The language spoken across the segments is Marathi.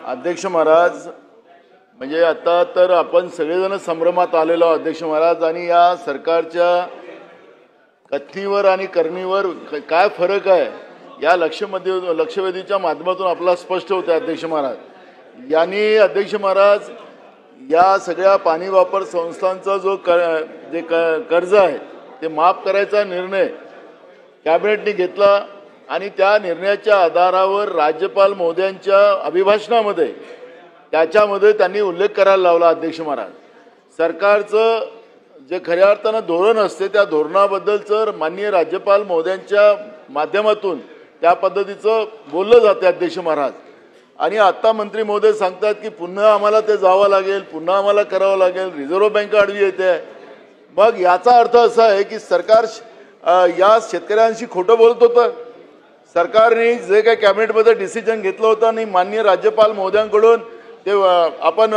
अध्यक्ष महाराज, म्हणजे आता तर आपण सगळेजण संभ्रमात आलेलो अध्यक्ष महाराज, आणि या सरकारच्या कथनीवर आणि करणीवर काय फरक आहे या लक्षवेधीच्या माध्यमातून आपल्याला स्पष्ट होतं अध्यक्ष महाराज। यांनी अध्यक्ष महाराज या सगळ्या पाणी वापर संस्थांचा जो कर्ज आहे ते माफ करायचा निर्णय कॅबिनेटने घेतला आणि त्या निर्णयाच्या आधारावर राज्यपाल महोदयांच्या अभिभाषणामध्ये त्याच्यामध्ये त्यांनी उल्लेख करायला लावला अध्यक्ष महाराज। सरकारचं जे खऱ्या अर्थानं धोरण असते त्या धोरणाबद्दलचं माननीय राज्यपाल महोदयांच्या माध्यमातून त्या पद्धतीचं बोललं जाते अध्यक्ष महाराज। आणि आता मंत्री महोदय सांगतात की पुन्हा आम्हाला ते जावं लागेल, पुन्हा आम्हाला करावं लागेल, रिझर्व्ह बँक आडवी येते। मग याचा अर्थ असा आहे की सरकार या शेतकऱ्यांशी खोटं बोलत होतं। सरकारने जे काही कॅबिनेटमध्ये डिसिजन घेतलं होतं आणि माननीय राज्यपाल महोदयांकडून ते आपण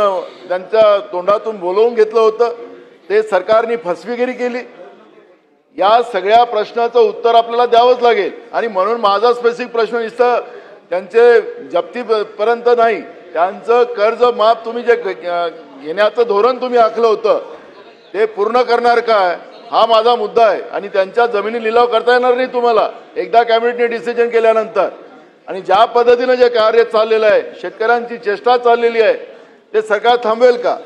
त्यांच्या तोंडातून बोलवून घेतलं होतं ते सरकारने फसवेगिरी केली। या सगळ्या प्रश्नाचं उत्तर आपल्याला द्यावंच लागेल। आणि म्हणून माझा स्पेसिफिक प्रश्न नुसतं त्यांचे जप्तीपर्यंत नाही, त्यांचं कर्ज माफ तुम्ही जे घेण्याचं धोरण तुम्ही आखलं होतं ते पूर्ण करणार काय हा माझा मुद्दा आहे। आणि त्यांच्या जमिनी लिलाव करता येणार नाही तुम्हाला एकदा कॅबिनेटने डिसिजन केल्यानंतर। आणि ज्या पद्धतीने जे कार्य चाललेलं आहे, शेतकऱ्यांची चेष्टा चाललेली आहे, ते सरकार थांबवेल का?